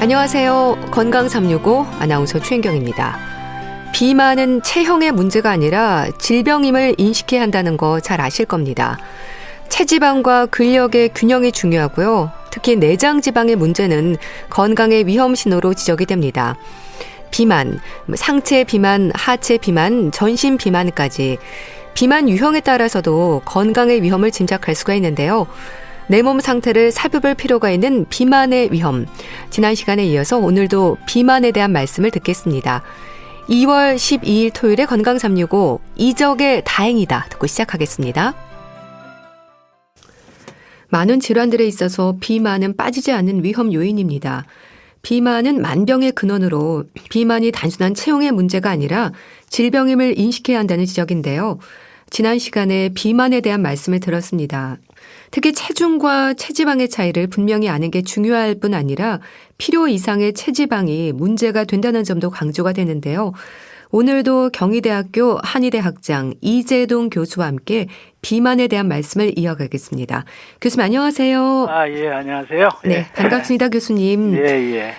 안녕하세요. 건강 365 아나운서 최인경입니다. 비만은 체형의 문제가 아니라 질병임을 인식해야 한다는 거 잘 아실 겁니다. 체지방과 근력의 균형이 중요하고요. 특히 내장 지방의 문제는 건강의 위험 신호로 지적이 됩니다. 비만, 상체 비만, 하체 비만, 전신 비만까지 비만 유형에 따라서도 건강의 위험을 짐작할 수가 있는데요. 내 몸 상태를 살펴볼 필요가 있는 비만의 위험. 지난 시간에 이어서 오늘도 비만에 대한 말씀을 듣겠습니다. 2월 12일 토요일에 건강 365 이적의 다행이다 듣고 시작하겠습니다. 많은 질환들에 있어서 비만은 빠지지 않는 위험 요인입니다. 비만은 만병의 근원으로 비만이 단순한 체형의 문제가 아니라 질병임을 인식해야 한다는 지적인데요. 지난 시간에 비만에 대한 말씀을 들었습니다. 특히 체중과 체지방의 차이를 분명히 아는 게 중요할 뿐 아니라 필요 이상의 체지방이 문제가 된다는 점도 강조가 되는데요. 오늘도 경희대학교 한의대 학장 이재동 교수와 함께 비만에 대한 말씀을 이어가겠습니다. 교수님 안녕하세요. 예, 안녕하세요. 네, 반갑습니다, 교수님. 예.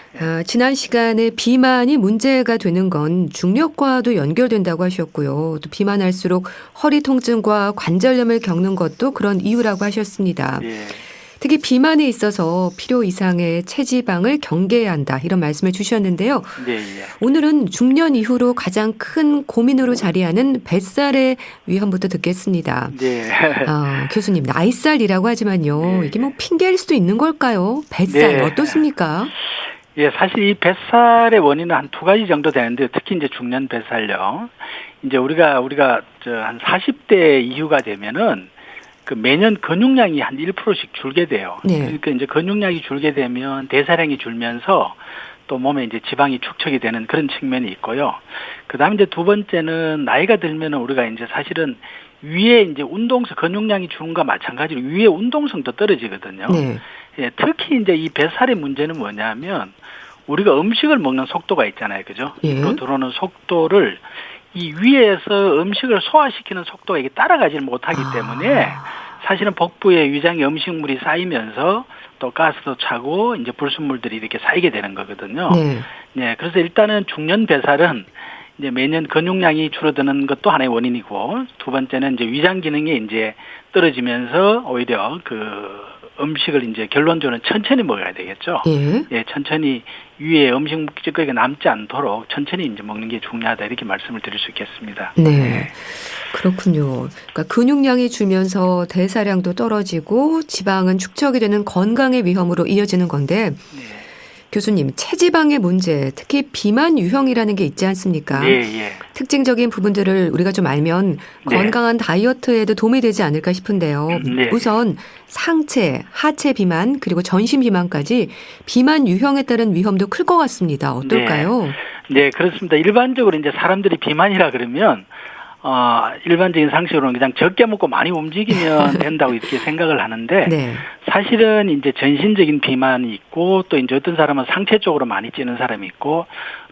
지난 시간에 비만이 문제가 되는 건 중력과도 연결된다고 하셨고요. 또 비만할수록 허리 통증과 관절염을 겪는 것도 그런 이유라고 하셨습니다. 예. 특히 비만에 있어서 필요 이상의 체지방을 경계해야 한다 이런 말씀을 주셨는데요. 예. 오늘은 중년 이후로 가장 큰 고민으로 자리하는 뱃살의 위험부터 듣겠습니다. 예. 교수님 나이살이라고 하지만요. 이게 뭐 핑계일 수도 있는 걸까요? 뱃살 어떻습니까? 예, 사실 이 뱃살의 원인은 한 두 가지 정도 되는데 특히 이제 중년 뱃살요. 이제 우리가 한 40대 이후가 되면은 그 매년 근육량이 한 1%씩 줄게 돼요. 네. 그러니까 이제 근육량이 줄게 되면 대사량이 줄면서 또 몸에 이제 지방이 축적이 되는 그런 측면이 있고요. 그다음에 이제 두 번째는 나이가 들면은 우리가 이제 사실은 위에 이제 근육량이 주는 것과 마찬가지로 위에 운동성도 떨어지거든요. 네. 예, 특히 이제 이 뱃살의 문제는 뭐냐면 우리가 음식을 먹는 속도가 있잖아요. 그죠? 예. 입으로 들어오는 속도를 이 위에서 음식을 소화시키는 속도가 이게 따라가지를 못하기 때문에 사실은 복부에 위장에 음식물이 쌓이면서 또 가스도 차고 이제 불순물들이 이렇게 쌓이게 되는 거거든요. 네. 그래서 일단은 중년 뱃살은 이제 매년 근육량이 줄어드는 것도 하나의 원인이고 두 번째는 이제 위장 기능이 이제 떨어지면서 오히려 그 음식을 이제 결론적으로는 천천히 먹어야 되겠죠. 예, 천천히 위에 음식 찌꺼기가 남지 않도록 천천히 이제 먹는 게 중요하다 이렇게 말씀을 드릴 수 있겠습니다. 네. 그렇군요. 그러니까 근육량이 줄면서 대사량도 떨어지고 지방은 축적이 되는 건강의 위험으로 이어지는 건데 교수님 체지방의 문제 특히 비만 유형이라는 게 있지 않습니까? 예. 특징적인 부분들을 우리가 좀 알면 건강한 다이어트에도 도움이 되지 않을까 싶은데요. 우선 상체, 하체 비만 그리고 전신 비만까지 비만 유형에 따른 위험도 클 것 같습니다. 어떨까요? 네, 그렇습니다. 일반적으로 이제 사람들이 비만이라 그러면 일반적인 상식으로는 그냥 적게 먹고 많이 움직이면 된다고 이렇게 생각을 하는데 사실은 이제 전신적인 비만이 있고 또 이제 어떤 사람은 상체 쪽으로 많이 찌는 사람이 있고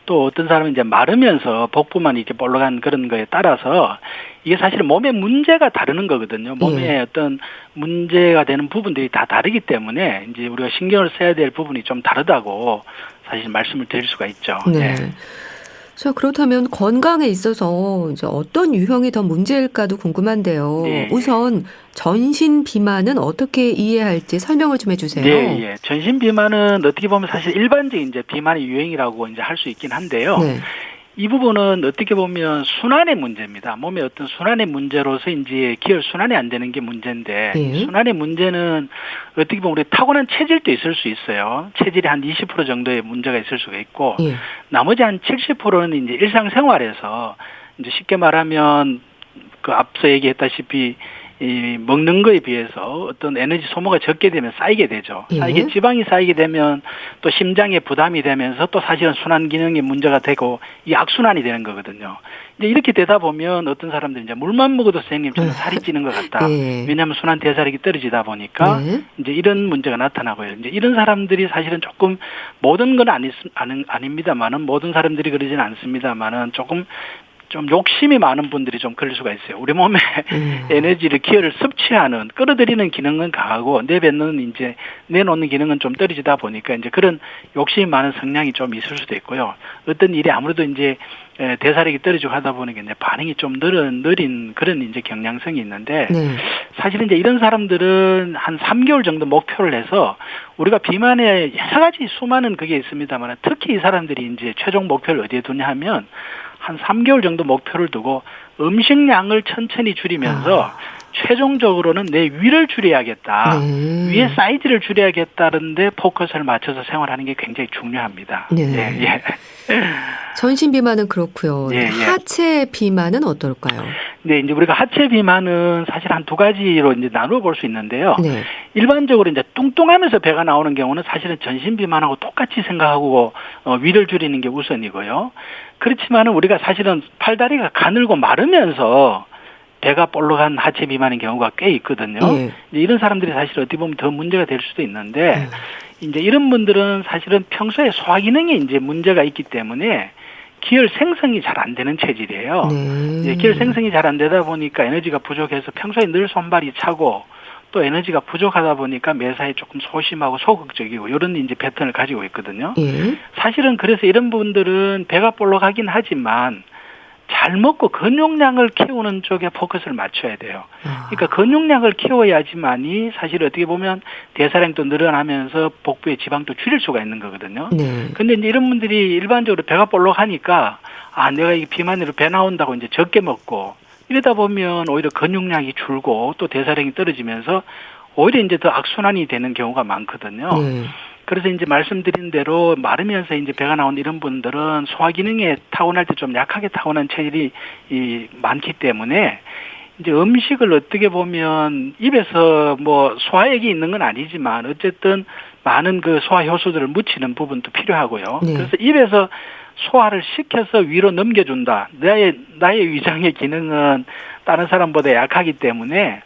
또 어떤 사람은 이제 마르면서 복부만 이렇게 볼록한 그런 거에 따라서 이게 사실은 몸에 문제가 다르는 거거든요. 몸에 어떤 문제가 되는 부분들이 다 다르기 때문에 이제 우리가 신경을 써야 될 부분이 좀 다르다고 사실 말씀을 드릴 수가 있죠. 네. 자, 그렇다면 건강에 있어서 이제 어떤 유형이 더 문제일까도 궁금한데요. 우선 전신 비만은 어떻게 이해할지 설명을 좀 해주세요. 네. 전신 비만은 어떻게 보면 사실 일반적인 이제 비만의 유형이라고 이제 할 수 있긴 한데요. 이 부분은 어떻게 보면 순환의 문제입니다. 몸의 어떤 순환의 문제로서 이제 기혈 순환이 안 되는 게 문제인데 순환의 문제는 어떻게 보면 우리 타고난 체질도 있을 수 있어요. 체질이 한 20% 정도의 문제가 있을 수가 있고 나머지 한 70%는 이제 일상생활에서 이제 쉽게 말하면 그 앞서 얘기했다시피 이 먹는 거에 비해서 어떤 에너지 소모가 적게 되면 쌓이게 되죠. 이게 지방이 쌓이게 되면 또 심장에 부담이 되면서 또 사실은 순환 기능에 문제가 되고 이 악순환이 되는 거거든요. 이제 이렇게 되다 보면 어떤 사람들은 이제 물만 먹어도 선생님 저는 살이 찌는 것 같다. 왜냐하면 순환 대사력이 떨어지다 보니까 이제 이런 문제가 나타나고요. 이제 이런 사람들이 사실은 조금 모든 건 아닙니다만은 모든 사람들이 그러지는 않습니다만은 조금 좀 욕심이 많은 분들이 좀 그럴 수가 있어요. 우리 몸에 에너지를, 기혈을 섭취하는, 끌어들이는 기능은 강하고 내놓는 기능은 좀 떨어지다 보니까 이제 그런 욕심이 많은 성향이 좀 있을 수도 있고요. 어떤 일이 아무래도 이제 대사력이 떨어지고 하다 보니까 이제 반응이 좀 느린 그런 이제 경향성이 있는데, 사실은 이제 이런 사람들은 한 3개월 정도 목표를 해서, 우리가 비만에 여러 가지 수많은 그게 있습니다만, 특히 이 사람들이 이제 최종 목표를 어디에 두냐 하면, 한 3개월 정도 목표를 두고 음식량을 천천히 줄이면서 최종적으로는 내 위를 줄여야겠다. 위의 사이즈를 줄여야겠다는데 포커스를 맞춰서 생활하는 게 굉장히 중요합니다. 전신 비만은 그렇고요. 하체 비만은 어떨까요? 네, 이제 우리가 하체 비만은 사실 한 두 가지로 이제 나누어 볼 수 있는데요. 일반적으로 이제 뚱뚱하면서 배가 나오는 경우는 사실은 전신 비만하고 똑같이 생각하고 위를 줄이는 게 우선이고요. 그렇지만은 우리가 사실은 팔다리가 가늘고 마르면서 배가 볼록한 하체 비만인 경우가 꽤 있거든요. 이제 이런 사람들이 사실 어떻게 보면 더 문제가 될 수도 있는데, 이제 이런 분들은 사실은 평소에 소화 기능에 이제 문제가 있기 때문에 기혈 생성이 잘 안 되는 체질이에요. 이제 기혈 생성이 잘 안 되다 보니까 에너지가 부족해서 평소에 늘 손발이 차고, 또 에너지가 부족하다 보니까 매사에 조금 소심하고 소극적이고 이런 이제 패턴을 가지고 있거든요. 사실은 그래서 이런 분들은 배가 볼록하긴 하지만 잘 먹고 근육량을 키우는 쪽에 포커스를 맞춰야 돼요. 그러니까 근육량을 키워야지만이 사실 어떻게 보면 대사량도 늘어나면서 복부의 지방도 줄일 수가 있는 거거든요. 근데 이제 이런 분들이 일반적으로 배가 볼록하니까 내가 이 비만으로 배 나온다고 이제 적게 먹고 이러다 보면 오히려 근육량이 줄고 또 대사량이 떨어지면서 오히려 이제 더 악순환이 되는 경우가 많거든요. 그래서 이제 말씀드린 대로 마르면서 이제 배가 나온 이런 분들은 소화 기능에 타고날 때 좀 약하게 타고난 체질이 많기 때문에 이제 음식을 어떻게 보면 입에서 뭐 소화액이 있는 건 아니지만 어쨌든 많은 그 소화 효소들을 묻히는 부분도 필요하고요. 그래서 입에서 소화를 시켜서 위로 넘겨준다. 나의 위장의 기능은 다른 사람보다 약하기 때문에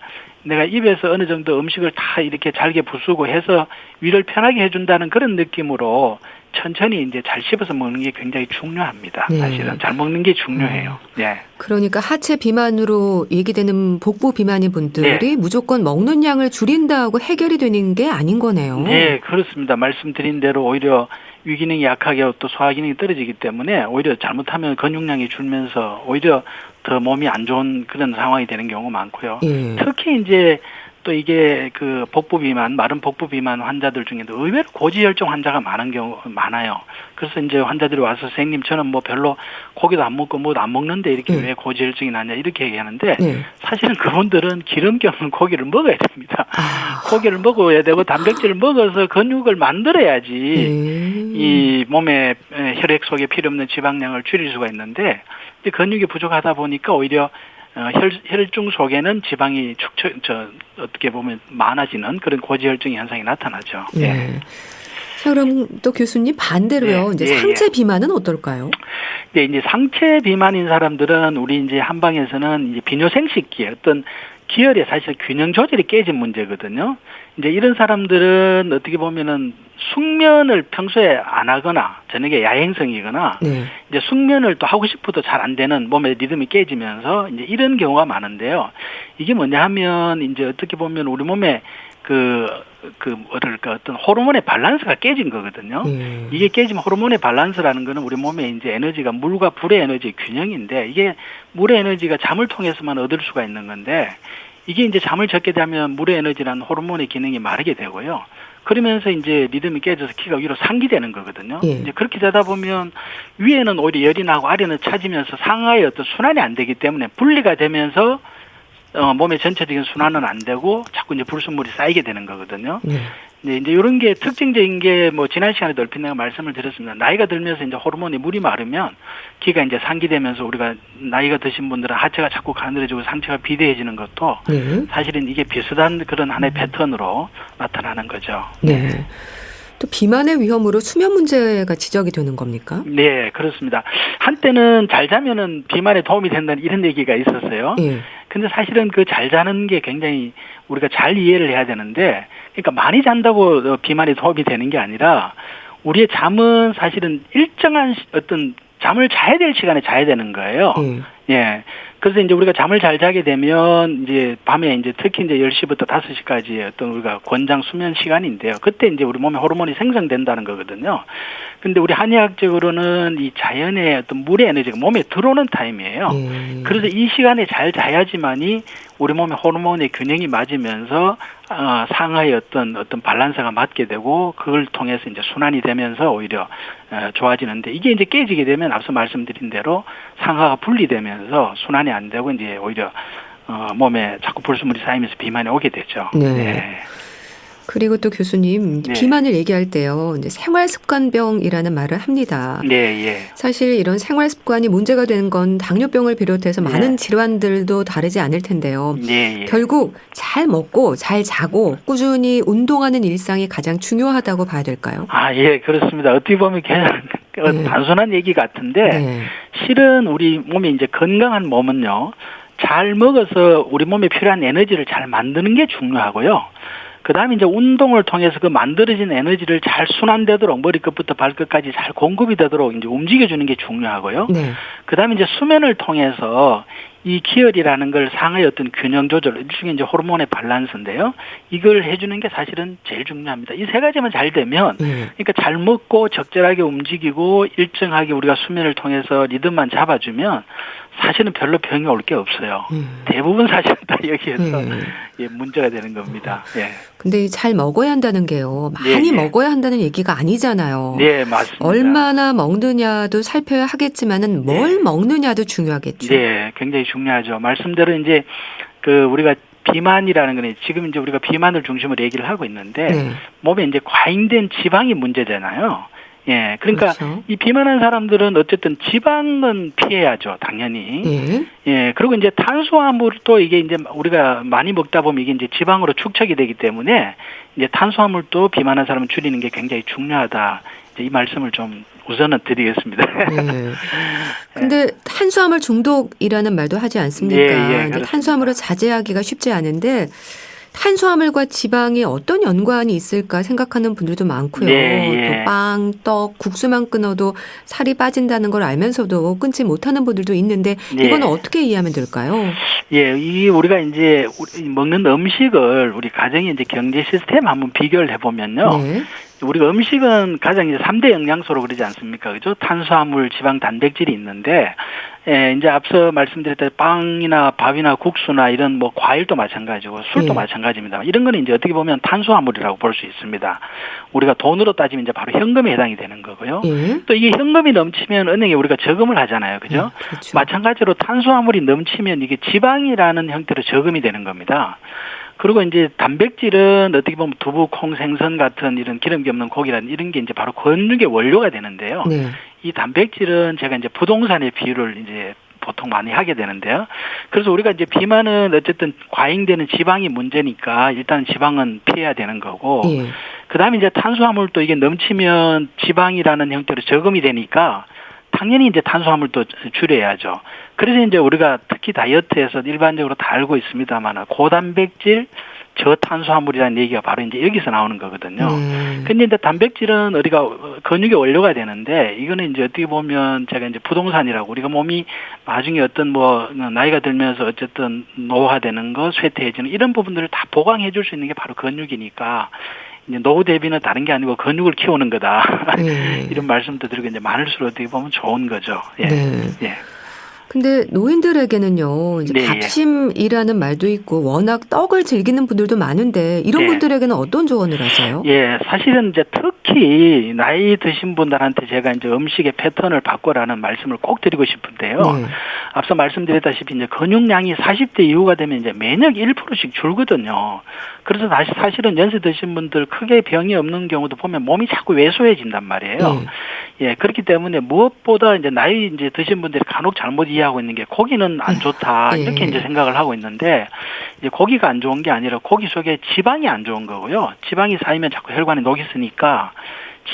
내가 입에서 어느 정도 음식을 다 이렇게 잘게 부수고 해서 위를 편하게 해준다는 그런 느낌으로 천천히 이제 잘 씹어서 먹는 게 굉장히 중요합니다. 사실은 잘 먹는 게 중요해요. 그러니까 하체 비만으로 얘기되는 복부 비만인 분들이 무조건 먹는 양을 줄인다고 해결이 되는 게 아닌 거네요. 네, 그렇습니다. 말씀드린 대로 오히려 위 기능이 약하게 또 소화 기능이 떨어지기 때문에 오히려 잘못하면 근육량이 줄면서 오히려 더 몸이 안 좋은 그런 상황이 되는 경우가 많고요. 특히 이제 또 이게 그 복부 비만, 마른 복부 비만 환자들 중에도 의외로 고지혈증 환자가 많아요. 그래서 이제 환자들이 와서 선생님 저는 뭐 별로 고기도 안 먹고 뭐도 안 먹는데 이렇게 왜 고지혈증이 나냐 이렇게 얘기하는데 사실은 그분들은 기름기 없는 고기를 먹어야 됩니다. 고기를 먹어야 되고 단백질을 먹어서 근육을 만들어야지 이 몸에 혈액 속에 필요 없는 지방량을 줄일 수가 있는데 근육이 부족하다 보니까 오히려 혈중 속에는 지방이 어떻게 보면 많아지는 그런 고지혈증 현상이 나타나죠. 자, 그럼 또 교수님 반대로요. 이제 상체 비만은 어떨까요? 네, 이제 상체 비만인 사람들은 우리 이제 한방에서는 이제 비뇨생식기 어떤 기혈의 사실 균형 조절이 깨진 문제거든요. 이제 이런 사람들은 어떻게 보면은 숙면을 평소에 안 하거나 저녁에 야행성이거나 이제 숙면을 또 하고 싶어도 잘 안 되는 몸의 리듬이 깨지면서 이제 이런 경우가 많은데요. 이게 뭐냐 하면 이제 어떻게 보면 우리 몸에 뭐랄까 어떤 호르몬의 밸런스가 깨진 거거든요. 이게 깨지면 호르몬의 밸런스라는 거는 우리 몸에 이제 에너지가 물과 불의 에너지 균형인데 이게 물의 에너지가 잠을 통해서만 얻을 수가 있는 건데 이게 이제 잠을 적게 자면 물의 에너지라는 호르몬의 기능이 마르게 되고요. 그러면서 이제 리듬이 깨져서 키가 위로 상기되는 거거든요. 이제 그렇게 되다 보면 위에는 오히려 열이 나고 아래는 차지면서 상하의 어떤 순환이 안 되기 때문에 분리가 되면서 몸의 전체적인 순환은 안 되고 자꾸 이제 불순물이 쌓이게 되는 거거든요. 네, 이제 이런 게 특징적인 게 뭐 지난 시간에 넓힌 내가 말씀을 드렸습니다. 나이가 들면서 이제 호르몬이 물이 마르면 기가 이제 상기되면서 우리가 나이가 드신 분들은 하체가 자꾸 가늘어지고 상체가 비대해지는 것도 사실은 이게 비슷한 그런 하나의 패턴으로 나타나는 거죠. 또 비만의 위험으로 수면 문제가 지적이 되는 겁니까? 네, 그렇습니다. 한때는 잘 자면은 비만에 도움이 된다는 이런 얘기가 있었어요. 근데 사실은 그 잘 자는 게 굉장히 우리가 잘 이해를 해야 되는데, 그러니까 많이 잔다고 비만에 도움이 되는 게 아니라 우리의 잠은 사실은 일정한 어떤 잠을 자야 될 시간에 자야 되는 거예요. 예. 그래서 이제 우리가 잠을 잘 자게 되면 이제 밤에 이제 특히 이제 10시부터 5시까지 어떤 우리가 권장 수면 시간인데요. 그때 이제 우리 몸에 호르몬이 생성된다는 거거든요. 근데 우리 한의학적으로는 이 자연의 어떤 물의 에너지가 몸에 들어오는 타임이에요. 그래서 이 시간에 잘 자야지만이 우리 몸의 호르몬의 균형이 맞으면서 상하의 어떤 밸런스가 맞게 되고 그걸 통해서 이제 순환이 되면서 오히려 좋아지는데 이게 이제 깨지게 되면 앞서 말씀드린 대로 상하가 분리되면서 순환이 안 되고 이제 오히려 몸에 자꾸 불순물이 쌓이면서 비만이 오게 되죠. 네. 그리고 또 교수님 비만을 얘기할 때요, 이제 생활습관병이라는 말을 합니다. 사실 이런 생활습관이 문제가 되는 건 당뇨병을 비롯해서 많은 질환들도 다르지 않을 텐데요. 결국 잘 먹고 잘 자고 꾸준히 운동하는 일상이 가장 중요하다고 봐야 될까요? 예, 그렇습니다. 어떻게 보면 그냥 단순한 얘기 같은데 실은 우리 몸이 이제 건강한 몸은요, 잘 먹어서 우리 몸에 필요한 에너지를 잘 만드는 게 중요하고요. 그 다음에 이제 운동을 통해서 그 만들어진 에너지를 잘 순환되도록 머리끝부터 발끝까지 잘 공급이 되도록 이제 움직여주는 게 중요하고요. 그 다음에 이제 수면을 통해서 이 기혈이라는 걸 상하의 어떤 균형 조절, 일종의 이제 호르몬의 밸런스인데요. 이걸 해주는 게 사실은 제일 중요합니다. 이 세 가지만 잘 되면, 그러니까 잘 먹고 적절하게 움직이고 일정하게 우리가 수면을 통해서 리듬만 잡아주면 사실은 별로 병이 올 게 없어요. 대부분 사실은 다 여기에서 문제가 되는 겁니다. 근데 잘 먹어야 한다는 게요, 많이 먹어야 한다는 얘기가 아니잖아요. 네, 맞습니다. 얼마나 먹느냐도 살펴야 하겠지만은 뭘 먹느냐도 중요하겠죠. 네, 굉장히 중요하죠. 말씀대로 이제 우리가 비만이라는 거는 지금 이제 우리가 비만을 중심으로 얘기를 하고 있는데 몸에 이제 과잉된 지방이 문제잖아요. 그러니까 그렇죠. 이 비만한 사람들은 어쨌든 지방은 피해야죠, 당연히. 그리고 이제 탄수화물도 이게 이제 우리가 많이 먹다 보면 이게 이제 지방으로 축적이 되기 때문에 이제 탄수화물도 비만한 사람은 줄이는 게 굉장히 중요하다. 이제 이 말씀을 좀 우선은 드리겠습니다. 근데 탄수화물 중독이라는 말도 하지 않습니까? 탄수화물을 자제하기가 쉽지 않은데 탄수화물과 지방이 어떤 연관이 있을까 생각하는 분들도 많고요. 또 빵, 떡, 국수만 끊어도 살이 빠진다는 걸 알면서도 끊지 못하는 분들도 있는데 이거는 어떻게 이해하면 될까요? 이 우리가 이제 먹는 음식을 우리 가정의 이제 경제 시스템 한번 비교를 해보면요. 우리가 음식은 가장 이제 3대 영양소로 그러지 않습니까? 그죠? 탄수화물, 지방, 단백질이 있는데, 이제 앞서 말씀드렸던 빵이나 밥이나 국수나 이런 뭐 과일도 마찬가지고 술도 마찬가지입니다. 이런 거는 이제 어떻게 보면 탄수화물이라고 볼 수 있습니다. 우리가 돈으로 따지면 이제 바로 현금에 해당이 되는 거고요. 또 이게 현금이 넘치면 은행에 우리가 저금을 하잖아요. 그죠? 그렇죠. 마찬가지로 탄수화물이 넘치면 이게 지방이라는 형태로 저금이 되는 겁니다. 그리고 이제 단백질은 어떻게 보면 두부, 콩, 생선 같은 이런 기름기 없는 고기라는 이런 게 이제 바로 근육의 원료가 되는데요. 이 단백질은 제가 이제 부동산의 비율을 이제 보통 많이 하게 되는데요. 그래서 우리가 이제 비만은 어쨌든 과잉되는 지방이 문제니까 일단 지방은 피해야 되는 거고, 그 다음에 이제 탄수화물도 이게 넘치면 지방이라는 형태로 저금이 되니까 당연히 이제 탄수화물도 줄여야죠. 그래서 이제 우리가 특히 다이어트에서 일반적으로 다 알고 있습니다만 고단백질, 저탄수화물이라는 얘기가 바로 이제 여기서 나오는 거거든요. 근데 이제 단백질은 우리가 근육의 원료가 되는데 이거는 이제 어떻게 보면 제가 이제 부동산이라고 우리가 몸이 나중에 어떤 뭐 나이가 들면서 어쨌든 노화되는 거, 쇠퇴해지는 이런 부분들을 다 보강해 줄 수 있는 게 바로 근육이니까 이제 노후 대비는 다른 게 아니고 근육을 키우는 거다. 이런 말씀도 드리고 이제 많을수록 어떻게 보면 좋은 거죠. 근데 노인들에게는요, 이제 밥심이라는 말도 있고 워낙 떡을 즐기는 분들도 많은데 이런 분들에게는 어떤 조언을 하세요? 사실은 이제 특히 나이 드신 분들한테 제가 이제 음식의 패턴을 바꿔라는 말씀을 꼭 드리고 싶은데요. 앞서 말씀드렸다시피 이제 근육량이 40대 이후가 되면 이제 면역이 1%씩 줄거든요. 그래서 사실은 연세 드신 분들 크게 병이 없는 경우도 보면 몸이 자꾸 왜소해진단 말이에요. 그렇기 때문에 무엇보다 이제 나이 이제 드신 분들이 간혹 잘못 이해하고 있는 게 고기는 안 좋다 이렇게 이제 생각을 하고 있는데 이제 고기가 안 좋은 게 아니라 고기 속에 지방이 안 좋은 거고요. 지방이 쌓이면 자꾸 혈관에 녹이 쓰니까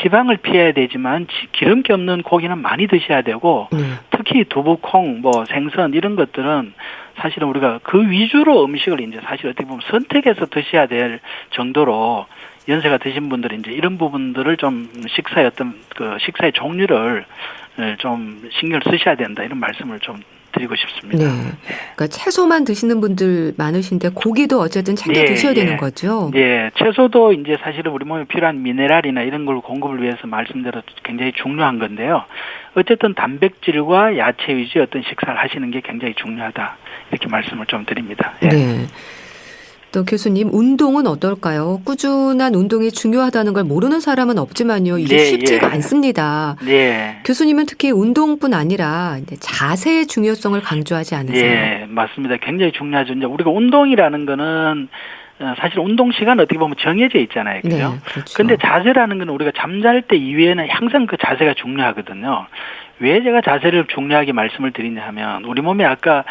지방을 피해야 되지만 기름기 없는 고기는 많이 드셔야 되고 특히 두부, 콩, 뭐 생선 이런 것들은 사실은 우리가 그 위주로 음식을 이제 사실 어떻게 보면 선택해서 드셔야 될 정도로 연세가 드신 분들이 이제 이런 부분들을 좀 식사의 어떤 그 식사의 종류를 좀 신경을 쓰셔야 된다 이런 말씀을 좀 드리고 싶습니다. 네. 그러니까 채소만 드시는 분들 많으신데 고기도 어쨌든 챙겨 드셔야 되는 거죠. 네, 채소도 이제 사실은 우리 몸에 필요한 미네랄이나 이런 걸 공급을 위해서 말씀대로 굉장히 중요한 건데요. 어쨌든 단백질과 야채 위주의 어떤 식사를 하시는 게 굉장히 중요하다 이렇게 말씀을 좀 드립니다. 예. 네. 또 교수님 운동은 어떨까요? 꾸준한 운동이 중요하다는 걸 모르는 사람은 없지만요. 이게 쉽지가 않습니다. 네. 교수님은 특히 운동뿐 아니라 이제 자세의 중요성을 강조하지 않으세요? 네, 맞습니다. 굉장히 중요하죠. 이제 우리가 운동이라는 거는 사실 운동 시간 어떻게 보면 정해져 있잖아요. 그죠? 네, 그렇죠. 근데 자세라는 건 우리가 잠잘 때 이외에는 항상 그 자세가 중요하거든요. 왜 제가 자세를 중요하게 말씀을 드리냐 하면 우리 몸에 아까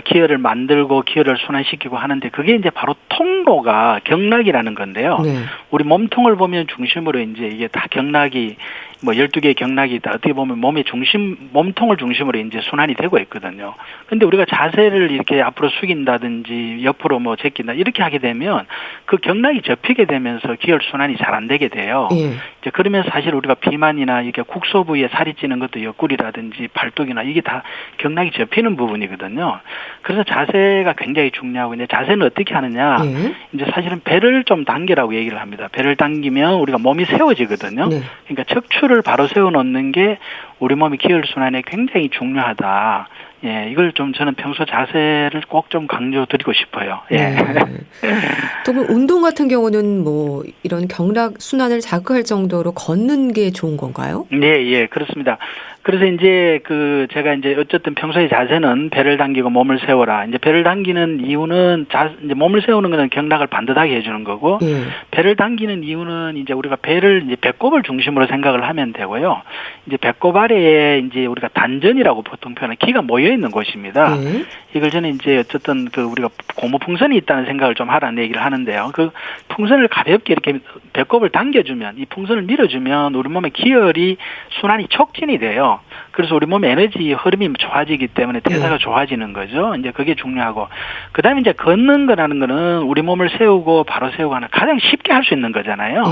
기혈을 만들고 기혈을 순환시키고 하는데 그게 이제 바로 통로가 경락이라는 건데요. 네. 우리 몸통을 보면 중심으로 이제 이게 다 경락이 뭐 12개의 경락이 있다. 어떻게 보면 몸통을 중심으로 이제 순환이 되고 있거든요. 근데 우리가 자세를 이렇게 앞으로 숙인다든지 옆으로 뭐 제낀다 이렇게 하게 되면 그 경락이 접히게 되면서 기혈 순환이 잘 안 되게 돼요. 예. 이제 그러면 사실 우리가 비만이나 이렇게 국소 부위에 살이 찌는 것도 옆구리라든지 발톱이나 이게 다 경락이 접히는 부분이거든요. 그래서 자세가 굉장히 중요하고 이제 자세는 어떻게 하느냐? 예. 이제 사실은 배를 좀 당기라고 얘기를 합니다. 배를 당기면 우리가 몸이 세워지거든요. 네. 그러니까 척추를 바로 세워놓는 게 우리 몸의 기혈 순환에 굉장히 중요하다. 예, 이걸 좀 저는 평소 자세를 꼭 좀 강조드리고 싶어요. 예. 네. 또 운동 같은 경우는 뭐 이런 경락 순환을 자극할 정도로 걷는 게 좋은 건가요? 네, 예, 그렇습니다. 그래서 이제 제가 이제 어쨌든 평소에 자세는 배를 당기고 몸을 세워라. 이제 배를 당기는 이유는 이제 몸을 세우는 거는 경락을 반듯하게 해주는 거고, 예. 배를 당기는 이유는 이제 우리가 배를 이제 배꼽을 중심으로 생각을 하면 되고요. 이제 배꼽 아래에 이제 우리가 단전이라고 보통 표현하는 기가 모여 있는 곳입니다. 예. 이걸 저는 이제 어쨌든 우리가 고무풍선이 있다는 생각을 좀 하라는 얘기를 하는데요. 그 풍선을 가볍게 이렇게 배꼽을 당겨주면 이 풍선을 밀어주면 우리 몸의 기혈이 순환이 촉진이 돼요. 그래서 우리 몸의 에너지 흐름이 좋아지기 때문에 대사가 좋아지는 거죠. 이제 그게 중요하고. 그 다음에 이제 걷는 거라는 거는 우리 몸을 세우고 바로 세우고 하는 가장 쉽게 할 수 있는 거잖아요.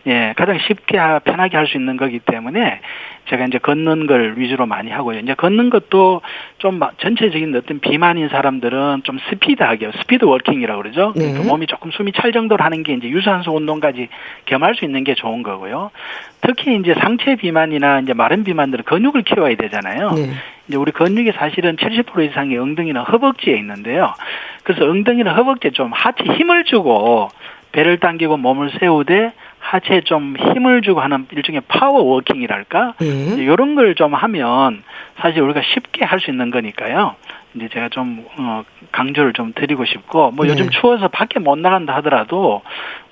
예, 가장 쉽게 편하게 할 수 있는 거기 때문에 제가 이제 걷는 걸 위주로 많이 하고요. 이제 걷는 것도 좀 전체적인 어떤 비만인 사람들은 좀 스피드하게, 스피드 워킹이라고 그러죠. 네. 그러니까 몸이 조금 숨이 찰 정도로 하는 게 이제 유산소 운동까지 겸할 수 있는 게 좋은 거고요. 특히 이제 상체 비만이나 이제 마른 비만들은 근육을 키워야 되잖아요. 네. 이제 우리 근육이 사실은 70% 이상의 엉덩이나 허벅지에 있는데요. 그래서 엉덩이나 허벅지에 좀 하체 힘을 주고 배를 당기고 몸을 세우되 하체에 좀 힘을 주고 하는 일종의 파워 워킹이랄까? 이런 걸 좀 하면 사실 우리가 쉽게 할 수 있는 거니까요. 이제 제가 좀 강조를 좀 드리고 싶고 뭐 요즘 추워서 밖에 못 나간다 하더라도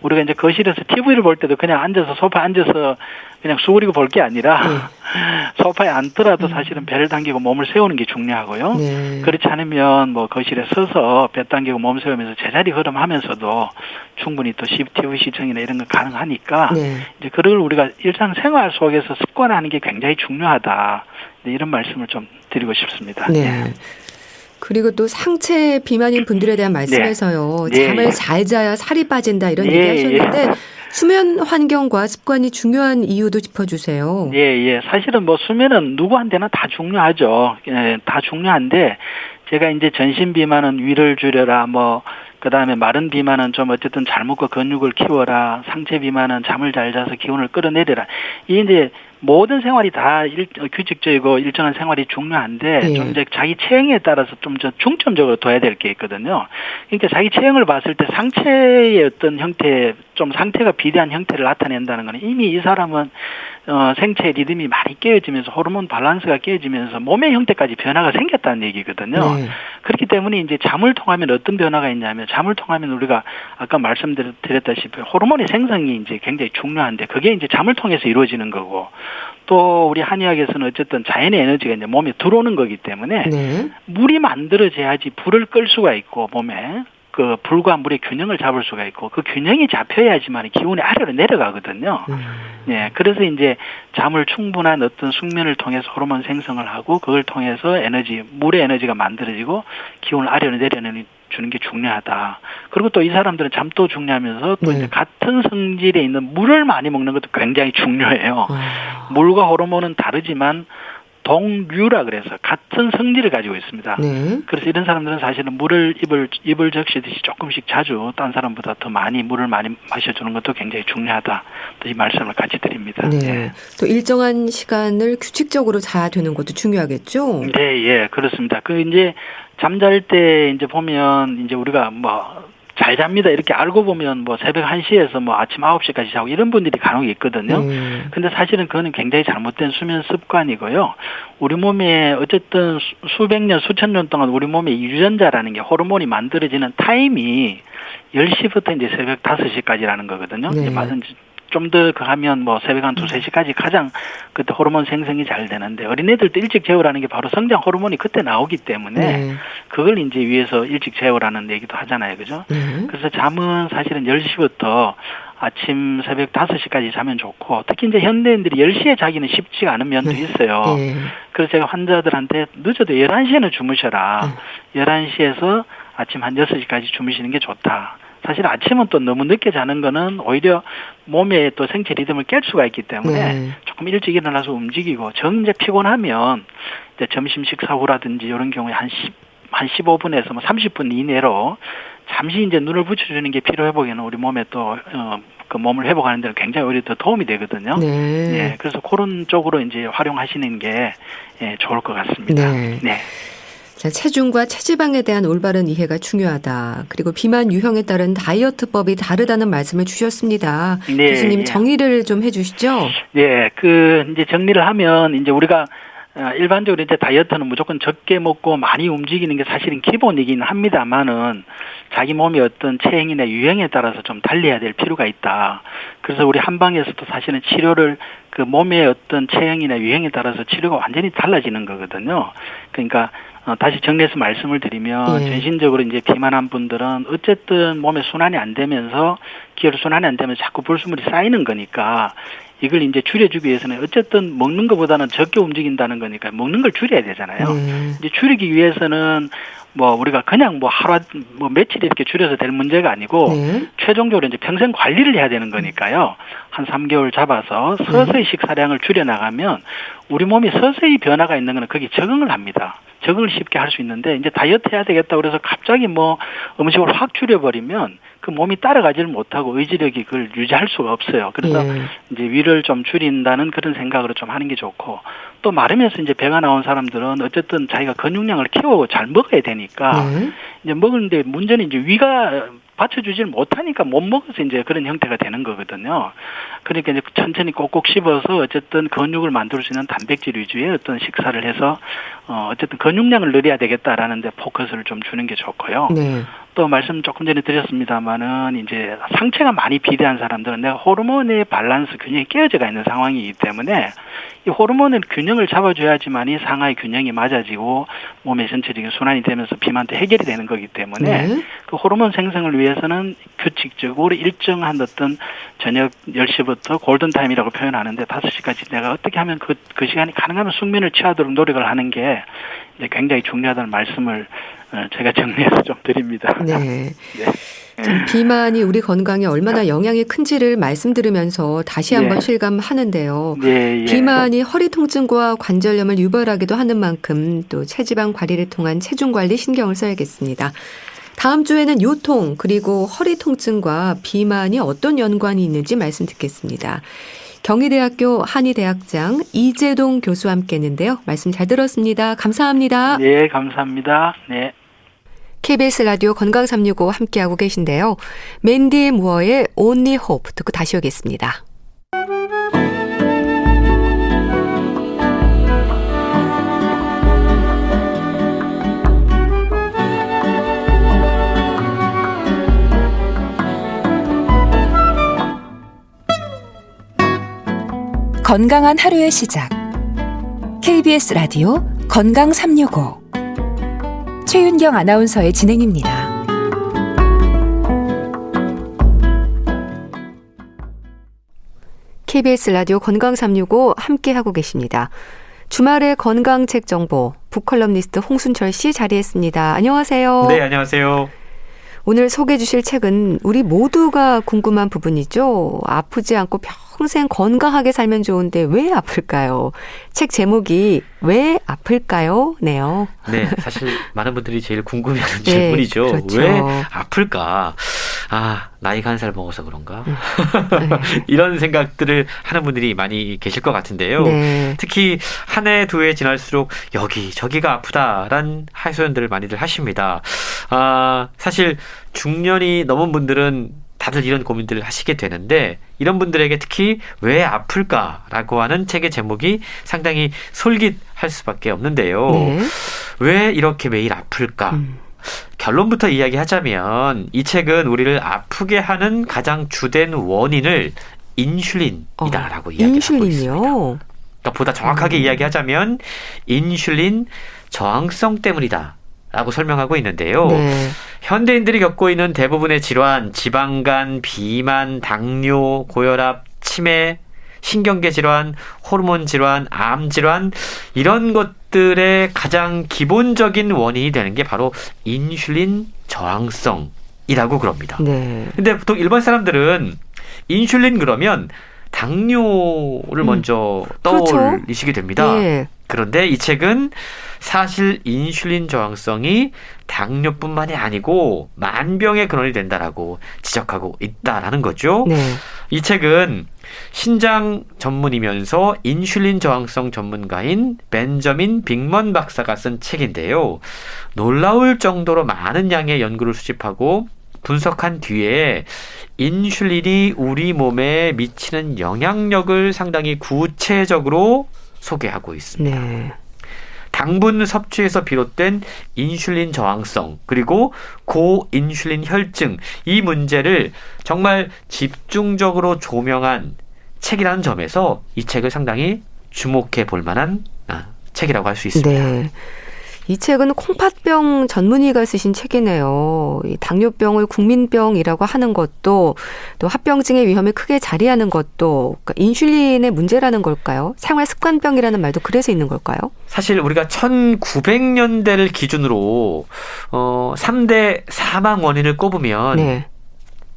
우리가 이제 거실에서 TV를 볼 때도 그냥 앉아서 소파에 앉아서 그냥 수그리고 볼 게 아니라 소파에 앉더라도 사실은 배를 당기고 몸을 세우는 게 중요하고요. 그렇지 않으면 뭐 거실에 서서 배 당기고 몸 세우면서 제자리 걸음하면서도 충분히 또 TV 시청이나 이런 거 가능하니까 이제 그걸 우리가 일상생활 속에서 습관화하는 게 굉장히 중요하다. 이런 말씀을 좀 드리고 싶습니다. 네. 그리고 또 상체 비만인 분들에 대한 말씀에서요. 잠을 잘 자야 살이 빠진다 이런 얘기 하셨는데 수면 환경과 습관이 중요한 이유도 짚어주세요. 예. 사실은 뭐 수면은 누구한테나 다 중요하죠. 예, 다 중요한데 제가 이제 전신 비만은 위를 줄여라 그 다음에 마른 비만은 좀 어쨌든 잘 먹고 근육을 키워라. 상체 비만은 잠을 잘 자서 기운을 끌어내려라. 이 이제 모든 생활이 다 규칙적이고 일정한 생활이 중요한데 좀 이제 자기 체형에 따라서 좀 중점적으로 둬야 될 게 있거든요. 그러니까 자기 체형을 봤을 때 상체의 어떤 형태, 좀 상태가 비대한 형태를 나타낸다는 거는 이미 이 사람은 생체 리듬이 많이 깨어지면서 호르몬 밸런스가 깨어지면서 몸의 형태까지 변화가 생겼다는 얘기거든요. 그렇기 때문에 이제 잠을 통하면 어떤 변화가 있냐면 잠을 통하면 우리가 아까 말씀드렸다시피 호르몬의 생성이 이제 굉장히 중요한데 그게 이제 잠을 통해서 이루어지는 거고 또 우리 한의학에서는 어쨌든 자연의 에너지가 이제 몸에 들어오는 거기 때문에 물이 만들어져야지 불을 끌 수가 있고 몸에 그 불과 물의 균형을 잡을 수가 있고 그 균형이 잡혀야지만 기운이 아래로 내려가거든요. 예, 그래서 이제 잠을 충분한 어떤 숙면을 통해서 호르몬 생성을 하고 그걸 통해서 물의 에너지가 만들어지고 기운을 아래로 내려주는 게 중요하다. 그리고 또 이 사람들은 잠도 중요하면서 또 이제 같은 성질에 있는 물을 많이 먹는 것도 굉장히 중요해요. 물과 호르몬은 다르지만 동류라 그래서 같은 성질을 가지고 있습니다. 네. 그래서 이런 사람들은 사실은 물을 입을 적시듯이 조금씩 자주 딴 사람보다 더 많이 물을 많이 마셔주는 것도 굉장히 중요하다. 또 이 말씀을 같이 드립니다. 네. 예. 또 일정한 시간을 규칙적으로 자야 되는 것도 중요하겠죠. 네, 예, 그렇습니다. 그 이제 잠잘 때 이제 보면 이제 우리가 뭐 잘 잡니다 이렇게 알고 보면 뭐 새벽 1시에서 뭐 아침 9시까지 자고 이런 분들이 간혹 있거든요. 근데 사실은 그거는 굉장히 잘못된 수면 습관이고요. 우리 몸에 어쨌든 수백 년, 수천 년 동안 우리 몸에 유전자라는 게 호르몬이 만들어지는 타임이 10시부터 이제 새벽 5시까지라는 거거든요. 네. 좀 더 하면 뭐 새벽 한 2-3시까지 가장 그때 호르몬 생성이 잘 되는데 어린애들도 일찍 재우라는 게 바로 성장 호르몬이 그때 나오기 때문에 네. 그걸 이제 위해서 일찍 재우라는 얘기도 하잖아요. 그죠? 그래서 잠은 사실은 10시부터 아침 새벽 5시까지 자면 좋고 특히 이제 현대인들이 10시에 자기는 쉽지가 않은 면도 있어요. 네. 그래서 제가 환자들한테 늦어도 11시에는 주무셔라. 11시에서 아침 한 6시까지 주무시는 게 좋다. 사실 아침은 또 너무 늦게 자는 거는 오히려 몸의 또 생체 리듬을 깰 수가 있기 때문에 조금 일찍 일어나서 움직이고 정 이제 피곤하면 이제 점심 식사 후라든지 이런 경우에 한 15분에서 뭐 30분 이내로 잠시 이제 눈을 붙여주는 게 피로 회복에는 우리 몸에 또 그 몸을 회복하는 데는 굉장히 오히려 더 도움이 되거든요. 네. 예, 그래서 그런 쪽으로 이제 활용하시는 게 좋을 것 같습니다. 네. 네. 자, 체중과 체지방에 대한 올바른 이해가 중요하다. 그리고 비만 유형에 따른 다이어트법이 다르다는 말씀을 주셨습니다. 네, 교수님 정리를 좀 해주시죠. 네, 이제 정리를 하면 이제 우리가 일반적으로 이제 다이어트는 무조건 적게 먹고 많이 움직이는 게 사실은 기본이긴 합니다만은 자기 몸의 어떤 체형이나 유형에 따라서 좀 달리해야 될 필요가 있다. 그래서 우리 한방에서도 사실은 치료를 그 몸의 어떤 체형이나 유형에 따라서 치료가 완전히 달라지는 거거든요. 그러니까 다시 정리해서 말씀을 드리면 전신적으로 이제 비만한 분들은 어쨌든 몸에 순환이 안 되면서 기혈 순환이 안 되면서 자꾸 불순물이 쌓이는 거니까 이걸 이제 줄여주기 위해서는 어쨌든 먹는 것보다는 적게 움직인다는 거니까 먹는 걸 줄여야 되잖아요. 이제 줄이기 위해서는 뭐 우리가 그냥 뭐 하루 뭐 며칠 이렇게 줄여서 될 문제가 아니고 최종적으로 이제 평생 관리를 해야 되는 거니까요. 한 3개월 잡아서 서서히 식사량을 줄여 나가면 우리 몸이 서서히 변화가 있는 거는 거기 적응을 합니다. 적응을 쉽게 할 수 있는데 이제 다이어트 해야 되겠다 그래서 갑자기 뭐 음식을 확 줄여버리면 그 몸이 따라가지를 못하고 의지력이 그걸 유지할 수가 없어요. 그래서 이제 위를 좀 줄인다는 그런 생각으로 좀 하는 게 좋고 또 마르면서 이제 배가 나온 사람들은 어쨌든 자기가 근육량을 키우고 잘 먹어야 되니까 이제 먹는데 문제는 이제 위가 받쳐주지를 못하니까 못 먹어서 이제 그런 형태가 되는 거거든요. 그러니까 이제 천천히 꼭꼭 씹어서 어쨌든 근육을 만들 수 있는 단백질 위주의 어떤 식사를 해서 어쨌든 근육량을 늘려야 되겠다라는 데 포커스를 좀 주는 게 좋고요. 또 말씀 조금 전에 드렸습니다만은 이제 상체가 많이 비대한 사람들은 내가 호르몬의 밸런스 균형이 깨어져가 있는 상황이기 때문에 이 호르몬의 균형을 잡아줘야지만이 상하의 균형이 맞아지고 몸의 전체적인 순환이 되면서 비만도 해결이 되는 거기 때문에 그 호르몬 생성을 위해서는 규칙적으로 일정한 어떤 저녁 10시부터 골든타임이라고 표현하는데 5시까지 내가 어떻게 하면 그 시간이 가능하면 숙면을 취하도록 노력을 하는 게 이제 굉장히 중요하다는 말씀을 제가 정리해서 좀 드립니다. 네. 비만이 우리 건강에 얼마나 영향이 큰지를 말씀드리면서 다시 한번 실감하는데요. 비만이 허리 통증과 관절염을 유발하기도 하는 만큼 또 체지방 관리를 통한 체중 관리 신경을 써야겠습니다. 다음 주에는 요통 그리고 허리 통증과 비만이 어떤 연관이 있는지 말씀 듣겠습니다. 경희대학교 한의대학장 이재동 교수와 함께 했는데요. 말씀 잘 들었습니다. 감사합니다. 네, 감사합니다. 네. KBS 라디오 건강365 함께하고 계신데요. 맨디 무어의 Only Hope 듣고 다시 오겠습니다. 건강한 하루의 시작. KBS 라디오 건강365 최윤경 아나운서의 진행입니다. KBS 라디오 건강365 함께하고 계십니다. 주말의 건강책 정보 북컬럼니스트 홍순철 씨 자리했습니다. 안녕하세요. 네, 안녕하세요. 오늘 소개해 주실 책은 우리 모두가 궁금한 부분이죠. 아프지 않고 평생 건강하게 살면 좋은데 왜 아플까요? 책 제목이 왜 아플까요? 네요. 네, 사실 많은 분들이 제일 궁금해하는 질문이죠. 그렇죠. 왜 아플까? 나이가 한 살 먹어서 그런가? 이런 생각들을 하는 분들이 많이 계실 것 같은데요. 네. 특히 한 해, 두 해 지날수록 여기저기가 아프다라는 하소연들을 많이들 하십니다. 사실 중년이 넘은 분들은 다들 이런 고민들을 하시게 되는데 이런 분들에게 특히 왜 아플까라고 하는 책의 제목이 상당히 솔깃할 수밖에 없는데요. 네. 왜 이렇게 매일 아플까? 결론부터 이야기하자면 이 책은 우리를 아프게 하는 가장 주된 원인을 인슐린이다라고 이야기하고 있습니다. 인슐린이요? 그러니까 보다 정확하게 이야기하자면 인슐린 저항성 때문이다 라고 설명하고 있는데요. 네. 현대인들이 겪고 있는 대부분의 질환, 지방간, 비만, 당뇨, 고혈압, 치매, 신경계 질환, 호르몬 질환, 암 질환 이런 것들의 가장 기본적인 원인이 되는 게 바로 인슐린 저항성이라고 그럽니다. 네. 근데 보통 일반 사람들은 인슐린 그러면 당뇨를 먼저 떠올리시게 됩니다. 네. 그런데 이 책은 사실 인슐린 저항성이 당뇨뿐만이 아니고 만병의 근원이 된다라고 지적하고 있다라는 거죠. 네. 이 책은 신장 전문이면서 인슐린 저항성 전문가인 벤저민 빅먼 박사가 쓴 책인데요. 놀라울 정도로 많은 양의 연구를 수집하고 분석한 뒤에 인슐린이 우리 몸에 미치는 영향력을 상당히 구체적으로 소개하고 있습니다. 네. 당분 섭취에서 비롯된 인슐린 저항성 그리고 고인슐린 혈증 이 문제를 정말 집중적으로 조명한 책이라는 점에서 이 책을 상당히 주목해 볼 만한 책이라고 할 수 있습니다. 네. 이 책은 콩팥병 전문의가 쓰신 책이네요. 이 당뇨병을 국민병이라고 하는 것도 또 합병증의 위험이 크게 자리하는 것도 그러니까 인슐린의 문제라는 걸까요? 생활 습관병이라는 말도 그래서 있는 걸까요? 사실 우리가 1900년대를 기준으로 3대 사망 원인을 꼽으면 네.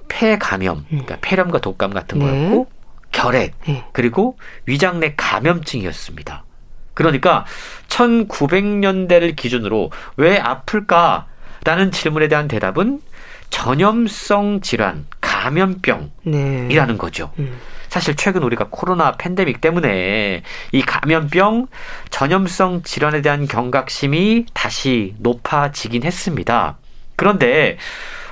폐 감염, 그러니까 폐렴과 독감 같은 네. 거였고 결핵, 네. 그리고 위장내 감염증이었습니다. 그러니까 1900년대를 기준으로 왜 아플까라는 질문에 대한 대답은 전염성 질환, 감염병이라는 네. 거죠. 사실 최근 우리가 코로나 팬데믹 때문에 이 감염병, 전염성 질환에 대한 경각심이 다시 높아지긴 했습니다. 그런데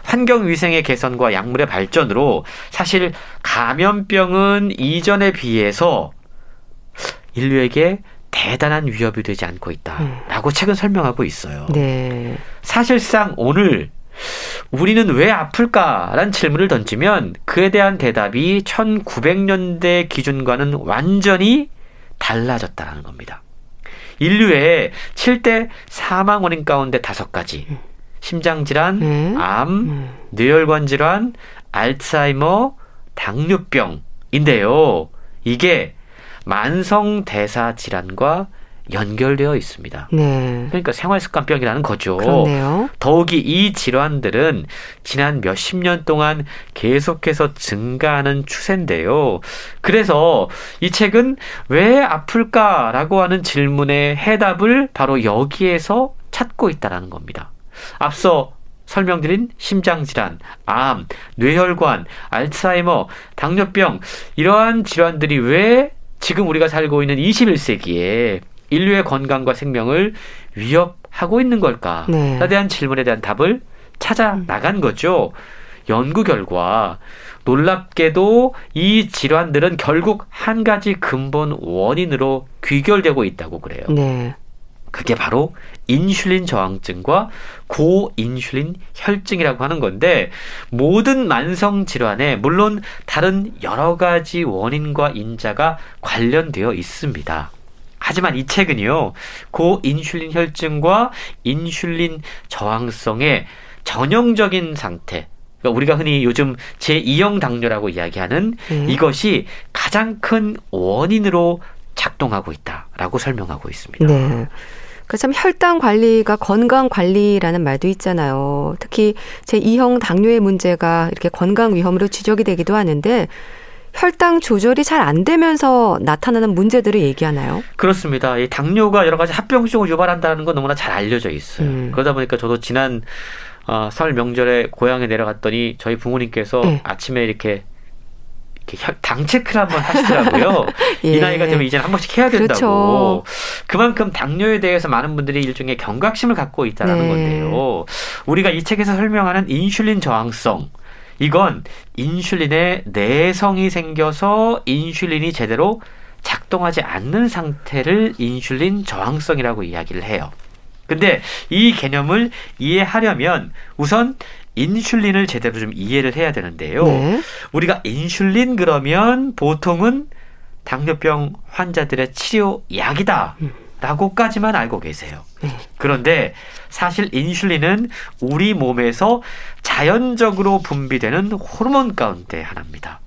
환경위생의 개선과 약물의 발전으로 사실 감염병은 이전에 비해서 인류에게 대단한 위협이 되지 않고 있다라고 책은 설명하고 있어요. 네. 사실상 오늘 우리는 왜 아플까라는 질문을 던지면 그에 대한 대답이 1900년대 기준과는 완전히 달라졌다는 겁니다. 인류의 7대 사망 원인 가운데 5가지 심장질환, 암, 뇌혈관 질환, 알츠하이머, 당뇨병인데요. 이게 만성대사 질환과 연결되어 있습니다. 네. 그러니까 생활습관병이라는 거죠. 그렇네요. 더욱이 이 질환들은 지난 몇십 년 동안 계속해서 증가하는 추세인데요. 그래서 이 책은 왜 아플까라고 하는 질문의 해답을 바로 여기에서 찾고 있다는 겁니다. 앞서 설명드린 심장질환, 암, 뇌혈관, 알츠하이머, 당뇨병 이러한 질환들이 왜 지금 우리가 살고 있는 21세기에 인류의 건강과 생명을 위협하고 있는 걸까에 네. 대한 질문에 대한 답을 찾아 나간 거죠. 연구 결과 놀랍게도 이 질환들은 결국 한 가지 근본 원인으로 귀결되고 있다고 그래요. 네. 그게 바로 인슐린 저항증과 고인슐린 혈증이라고 하는 건데 모든 만성 질환에 물론 다른 여러 가지 원인과 인자가 관련되어 있습니다. 하지만 이 책은요, 고인슐린 혈증과 인슐린 저항성의 전형적인 상태, 그러니까 우리가 흔히 요즘 제2형 당뇨라고 이야기하는 이것이 가장 큰 원인으로 작동하고 있다라고 설명하고 있습니다. 네. 그 참 혈당 관리가 건강 관리라는 말도 있잖아요. 특히 제2형 당뇨의 문제가 이렇게 건강 위험으로 지적이 되기도 하는데 혈당 조절이 잘 안 되면서 나타나는 문제들을 얘기하나요? 그렇습니다. 이 당뇨가 여러 가지 합병증을 유발한다는 건 너무나 잘 알려져 있어요. 그러다 보니까 저도 지난 설 명절에 고향에 내려갔더니 저희 부모님께서 네. 아침에 이렇게 당 체크를 한번 하시더라고요. 예. 이 나이가 되면 이제는 한 번씩 해야 된다고. 그렇죠. 그만큼 당뇨에 대해서 많은 분들이 일종의 경각심을 갖고 있다는 네. 건데요. 우리가 이 책에서 설명하는 인슐린 저항성, 이건 인슐린의 내성이 생겨서 인슐린이 제대로 작동하지 않는 상태를 인슐린 저항성이라고 이야기를 해요. 근데 이 개념을 이해하려면 우선 인슐린을 제대로 좀 이해를 해야 되는데요. 네. 우리가 인슐린 그러면 보통은 당뇨병 환자들의 치료약이다 라고까지만 알고 계세요. 네. 그런데 사실 인슐린은 우리 몸에서 자연적으로 분비되는 호르몬 가운데 하나입니다.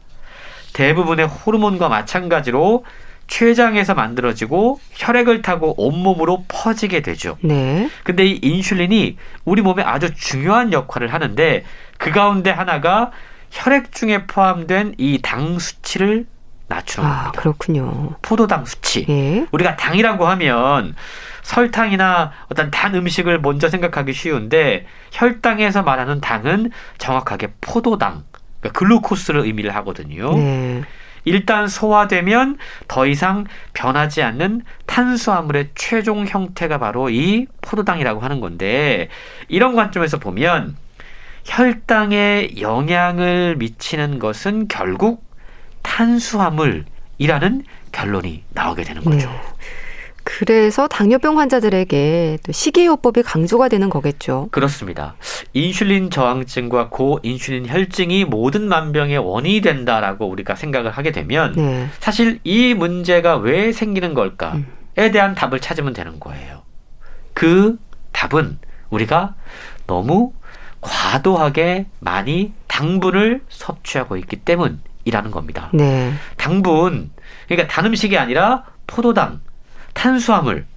대부분의 호르몬과 마찬가지로 췌장에서 만들어지고 혈액을 타고 온몸으로 퍼지게 되죠. 네. 근데 이 인슐린이 우리 몸에 아주 중요한 역할을 하는데 그 가운데 하나가 혈액 중에 포함된 이 당 수치를 낮추는 겁니다. 그렇군요. 포도당 수치. 예. 우리가 당이라고 하면 설탕이나 어떤 단 음식을 먼저 생각하기 쉬운데 혈당에서 말하는 당은 정확하게 포도당, 그러니까 글루코스를 의미를 하거든요. 네. 일단 소화되면 더 이상 변하지 않는 탄수화물의 최종 형태가 바로 이 포도당이라고 하는 건데, 이런 관점에서 보면 혈당에 영향을 미치는 것은 결국 탄수화물이라는 결론이 나오게 되는 거죠. 네. 그래서 당뇨병 환자들에게 또 식이요법이 강조가 되는 거겠죠. 그렇습니다. 인슐린 저항증과 고인슐린 혈증이 모든 만병의 원인이 된다라고 우리가 생각을 하게 되면 네. 사실 이 문제가 왜 생기는 걸까에 대한 답을 찾으면 되는 거예요. 그 답은 우리가 너무 과도하게 많이 당분을 섭취하고 있기 때문이라는 겁니다. 네. 당분, 그러니까 단 음식이 아니라 포도당, 탄수화물,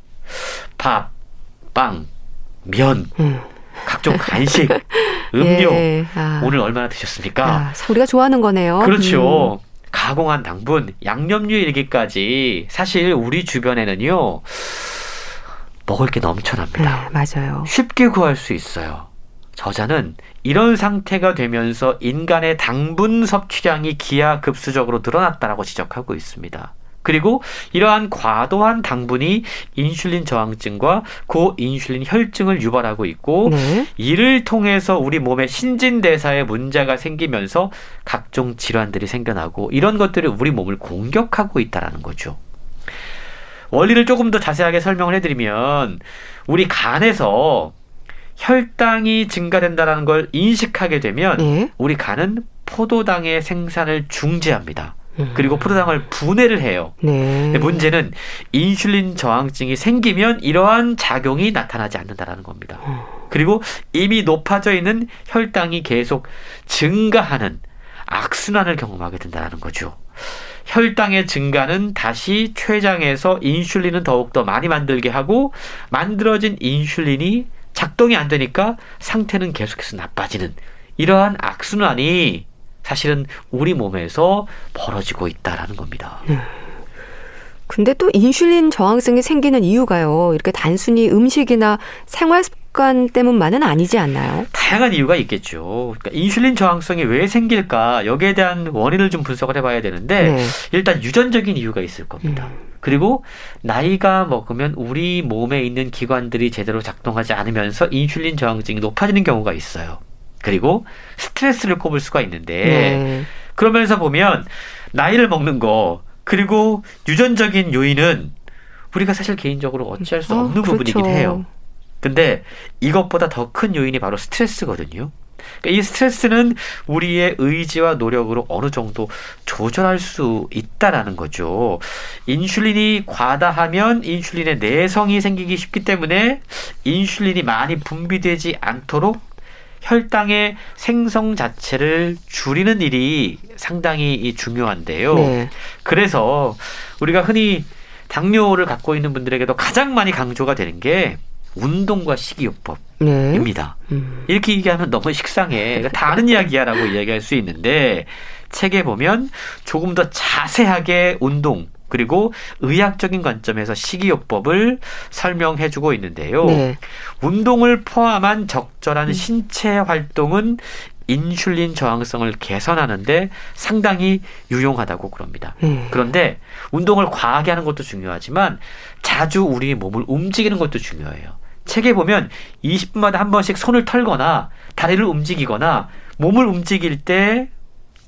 밥, 빵, 면, 각종 간식, 음료. 예. 오늘 얼마나 드셨습니까? 우리가 좋아하는 거네요. 그렇죠. 가공한 당분, 양념류에 이르기까지 사실 우리 주변에는요, 먹을 게 넘쳐납니다. 네, 맞아요. 쉽게 구할 수 있어요. 저자는 이런 상태가 되면서 인간의 당분 섭취량이 기하급수적으로 늘어났다라고 지적하고 있습니다. 그리고 이러한 과도한 당분이 인슐린 저항증과 고인슐린 혈증을 유발하고 있고 네. 이를 통해서 우리 몸의 신진대사에 문제가 생기면서 각종 질환들이 생겨나고 이런 것들이 우리 몸을 공격하고 있다는 거죠. 원리를 조금 더 자세하게 설명을 해드리면 우리 간에서 혈당이 증가된다는 걸 인식하게 되면 네. 우리 간은 포도당의 생산을 중지합니다. 그리고 포도당을 분해를 해요. 네. 근데 문제는 인슐린 저항증이 생기면 이러한 작용이 나타나지 않는다는 겁니다. 그리고 이미 높아져 있는 혈당이 계속 증가하는 악순환을 경험하게 된다는 거죠. 혈당의 증가는 다시 췌장에서 인슐린은 더욱더 많이 만들게 하고 만들어진 인슐린이 작동이 안 되니까 상태는 계속해서 나빠지는 이러한 악순환이 사실은 우리 몸에서 벌어지고 있다라는 겁니다. 근데 또 인슐린 저항성이 생기는 이유가요. 이렇게 단순히 음식이나 생활 습관 때문만은 아니지 않나요? 다양한 이유가 있겠죠. 그러니까 인슐린 저항성이 왜 생길까? 여기에 대한 원인을 좀 분석을 해봐야 되는데 네. 일단 유전적인 이유가 있을 겁니다. 그리고 나이가 먹으면 우리 몸에 있는 기관들이 제대로 작동하지 않으면서 인슐린 저항증이 높아지는 경우가 있어요. 그리고 스트레스를 꼽을 수가 있는데 네. 그러면서 보면 나이를 먹는 거 그리고 유전적인 요인은 우리가 사실 개인적으로 어찌할 수 없는 그렇죠. 부분이긴 해요. 근데 이것보다 더 큰 요인이 바로 스트레스거든요. 그러니까 이 스트레스는 우리의 의지와 노력으로 어느 정도 조절할 수 있다라는 거죠. 인슐린이 과다하면 인슐린의 내성이 생기기 쉽기 때문에 인슐린이 많이 분비되지 않도록 혈당의 생성 자체를 줄이는 일이 상당히 중요한데요. 네. 그래서 우리가 흔히 당뇨를 갖고 있는 분들에게도 가장 많이 강조가 되는 게 운동과 식이요법입니다. 네. 이렇게 얘기하면 너무 식상해. 다 아는 이야기야라고 이야기할 수 있는데 책에 보면 조금 더 자세하게 운동 그리고 의학적인 관점에서 식이요법을 설명해주고 있는데요. 네. 운동을 포함한 적절한 신체 활동은 인슐린 저항성을 개선하는데 상당히 유용하다고 그럽니다. 그런데 운동을 과하게 하는 것도 중요하지만 자주 우리 몸을 움직이는 것도 중요해요. 책에 보면 20분마다 한 번씩 손을 털거나 다리를 움직이거나 몸을 움직일 때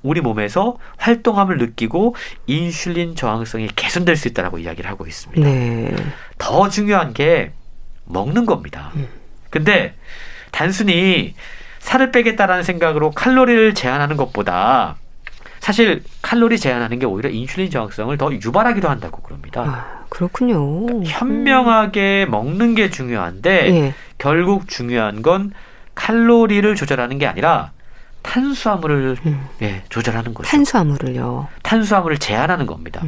우리 몸에서 활동함을 느끼고 인슐린 저항성이 개선될 수 있다고 이야기를 하고 있습니다. 네. 더 중요한 게 먹는 겁니다. 근데 단순히 살을 빼겠다라는 생각으로 칼로리를 제한하는 것보다 사실 칼로리 제한하는 게 오히려 인슐린 저항성을 더 유발하기도 한다고 그럽니다. 아, 그렇군요. 현명하게 먹는 게 중요한데 예. 결국 중요한 건 칼로리를 조절하는 게 아니라 탄수화물을 조절하는 거죠. 탄수화물을요. 탄수화물을 제한하는 겁니다.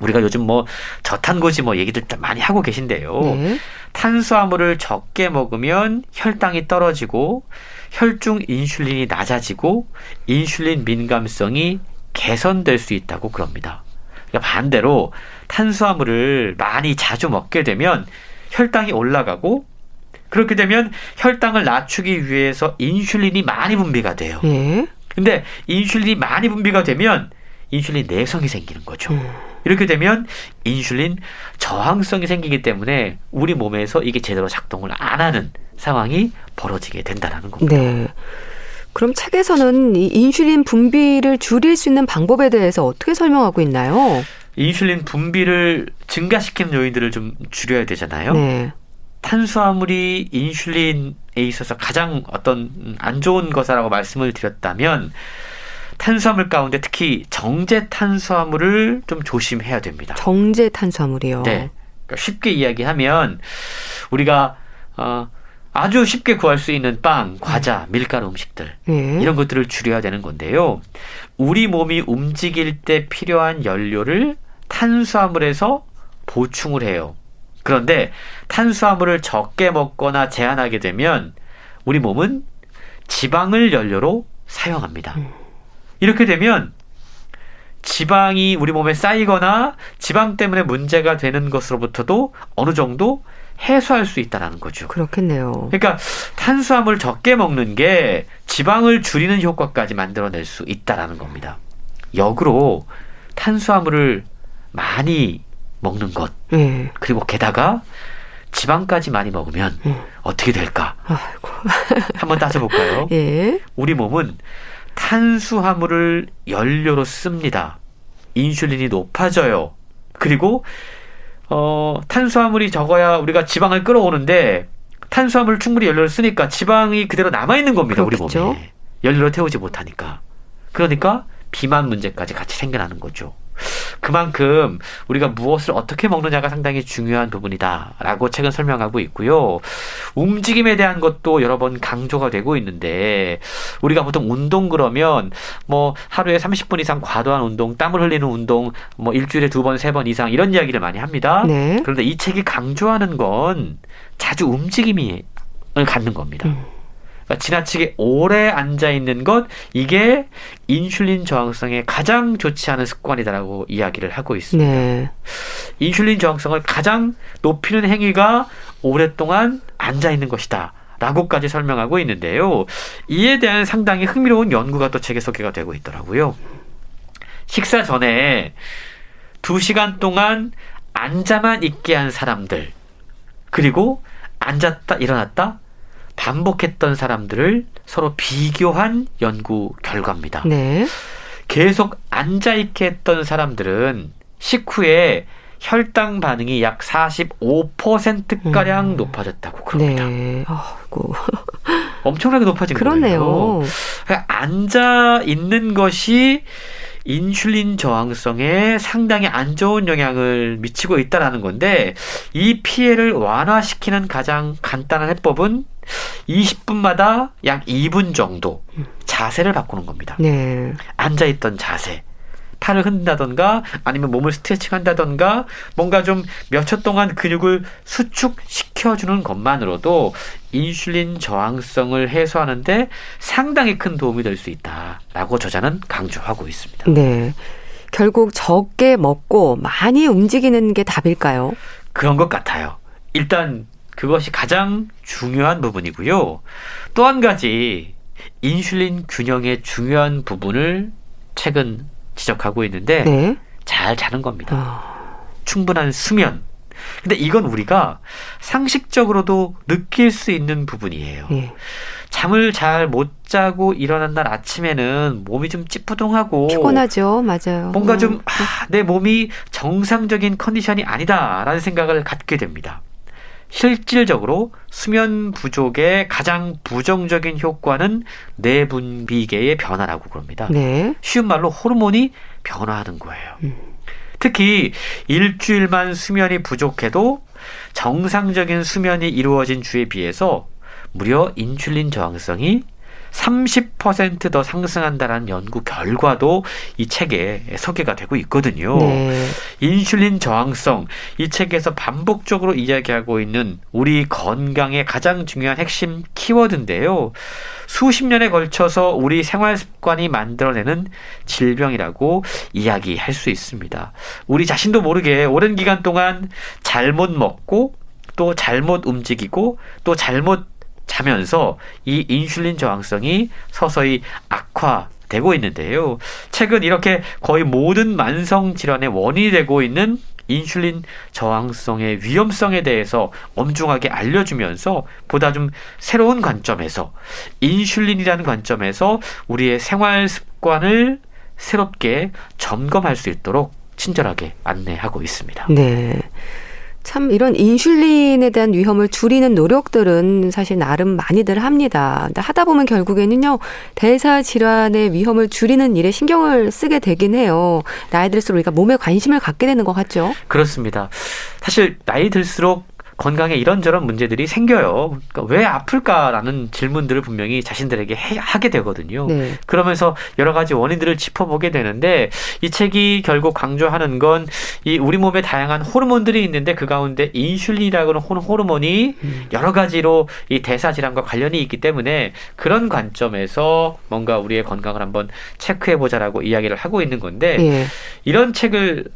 우리가 요즘 뭐 저탄고지 뭐 얘기들 많이 하고 계신데요. 네. 탄수화물을 적게 먹으면 혈당이 떨어지고 혈중 인슐린이 낮아지고 인슐린 민감성이 개선될 수 있다고 그럽니다. 그러니까 반대로 탄수화물을 많이 자주 먹게 되면 혈당이 올라가고 그렇게 되면 혈당을 낮추기 위해서 인슐린이 많이 분비가 돼요. 예. 근데 인슐린이 많이 분비가 되면 인슐린 내성이 생기는 거죠. 이렇게 되면 인슐린 저항성이 생기기 때문에 우리 몸에서 이게 제대로 작동을 안 하는 상황이 벌어지게 된다는 겁니다. 네. 그럼 책에서는 이 인슐린 분비를 줄일 수 있는 방법에 대해서 어떻게 설명하고 있나요? 인슐린 분비를 증가시키는 요인들을 좀 줄여야 되잖아요. 네. 탄수화물이 인슐린에 있어서 가장 어떤 안 좋은 것이라고 말씀을 드렸다면 탄수화물 가운데 특히 정제 탄수화물을 좀 조심해야 됩니다. 정제 탄수화물이요. 네. 그러니까 쉽게 이야기하면 우리가 아주 쉽게 구할 수 있는 빵, 과자, 밀가루 음식들 예. 이런 것들을 줄여야 되는 건데요. 우리 몸이 움직일 때 필요한 연료를 탄수화물에서 보충을 해요. 그런데 탄수화물을 적게 먹거나 제한하게 되면 우리 몸은 지방을 연료로 사용합니다. 이렇게 되면 지방이 우리 몸에 쌓이거나 지방 때문에 문제가 되는 것으로부터도 어느 정도 해소할 수 있다는 거죠. 그렇겠네요. 그러니까 탄수화물을 적게 먹는 게 지방을 줄이는 효과까지 만들어낼 수 있다는 겁니다. 역으로 탄수화물을 많이 먹는 것 예. 그리고 게다가 지방까지 많이 먹으면 어떻게 될까? 아이고. 한번 따져볼까요? 예. 우리 몸은 탄수화물을 연료로 씁니다. 인슐린이 높아져요. 그리고 탄수화물이 적어야 우리가 지방을 끌어오는데 탄수화물을 충분히 연료로 쓰니까 지방이 그대로 남아있는 겁니다. 그렇겠죠? 우리 몸에. 연료로 태우지 못하니까. 그러니까 비만 문제까지 같이 생겨나는 거죠. 그만큼 우리가 무엇을 어떻게 먹느냐가 상당히 중요한 부분이다라고 책은 설명하고 있고요. 움직임에 대한 것도 여러 번 강조가 되고 있는데 우리가 보통 운동 그러면 뭐 하루에 30분 이상 과도한 운동, 땀을 흘리는 운동, 뭐 일주일에 2번, 3번 이상 이런 이야기를 많이 합니다. 네. 그런데 이 책이 강조하는 건 자주 움직임을 갖는 겁니다. 그러니까 지나치게 오래 앉아있는 것 이게 인슐린 저항성에 가장 좋지 않은 습관이다라고 이야기를 하고 있습니다. 네. 인슐린 저항성을 가장 높이는 행위가 오랫동안 앉아있는 것이다 라고까지 설명하고 있는데요. 이에 대한 상당히 흥미로운 연구가 또 책에 소개가 되고 있더라고요. 식사 전에 2시간 동안 앉아만 있게 한 사람들 그리고 앉았다 일어났다 반복했던 사람들을 서로 비교한 연구 결과입니다. 네. 계속 앉아있게 했던 사람들은 식후에 혈당 반응이 약 45%가량 높아졌다고 그럽니다. 네. 아이고. 엄청나게 높아진 그러네요. 거예요. 그러니까 앉아있는 것이 인슐린 저항성에 상당히 안 좋은 영향을 미치고 있다는 건데 이 피해를 완화시키는 가장 간단한 해법은 20분마다 약 2분 정도 자세를 바꾸는 겁니다. 네. 앉아있던 자세 팔을 흔든다던가 아니면 몸을 스트레칭 한다던가 뭔가 좀 몇 초 동안 근육을 수축시켜주는 것만으로도 인슐린 저항성을 해소하는데 상당히 큰 도움이 될 수 있다라고 저자는 강조하고 있습니다. 네. 결국 적게 먹고 많이 움직이는 게 답일까요? 그런 것 같아요. 일단 그것이 가장 중요한 부분이고요. 또 한 가지 인슐린 균형의 중요한 부분을 최근 지적하고 있는데 네. 잘 자는 겁니다. 충분한 수면. 근데 이건 우리가 상식적으로도 느낄 수 있는 부분이에요. 네. 잠을 잘 못 자고 일어난 날 아침에는 몸이 좀 찌뿌둥하고 피곤하죠. 맞아요. 뭔가 좀 내 몸이 정상적인 컨디션이 아니다라는 생각을 갖게 됩니다. 실질적으로 수면 부족의 가장 부정적인 효과는 내분비계의 변화라고 그럽니다. 네. 쉬운 말로 호르몬이 변화하는 거예요. 특히 일주일만 수면이 부족해도 정상적인 수면이 이루어진 주에 비해서 무려 인슐린 저항성이 30% 더 상승한다는 연구 결과도 이 책에 소개가 되고 있거든요. 네. 인슐린 저항성, 이 책에서 반복적으로 이야기하고 있는 우리 건강의 가장 중요한 핵심 키워드인데요. 수십 년에 걸쳐서 우리 생활 습관이 만들어내는 질병이라고 이야기할 수 있습니다. 우리 자신도 모르게 오랜 기간 동안 잘못 먹고 또 잘못 움직이고 또 잘못 자면서 이 인슐린 저항성이 서서히 악화되고 있는데요. 최근 이렇게 거의 모든 만성 질환의 원인이 되고 있는 인슐린 저항성의 위험성에 대해서 엄중하게 알려주면서 보다 좀 새로운 관점에서 인슐린이라는 관점에서 우리의 생활 습관을 새롭게 점검할 수 있도록 친절하게 안내하고 있습니다. 네. 참 이런 인슐린에 대한 위험을 줄이는 노력들은 사실 나름 많이들 합니다. 근데 하다 보면 결국에는요, 대사 질환의 위험을 줄이는 일에 신경을 쓰게 되긴 해요. 나이 들수록 우리가 몸에 관심을 갖게 되는 것 같죠? 그렇습니다. 사실 나이 들수록 건강에 이런저런 문제들이 생겨요. 그러니까 왜 아플까라는 질문들을 분명히 자신들에게 하게 되거든요. 네. 그러면서 여러 가지 원인들을 짚어보게 되는데 이 책이 결국 강조하는 건 이 우리 몸에 다양한 호르몬들이 있는데 그 가운데 인슐린이라고 하는 호르몬이 여러 가지로 이 대사질환과 관련이 있기 때문에 그런 관점에서 뭔가 우리의 건강을 한번 체크해보자라고 이야기를 하고 있는 건데 예. 이런 책을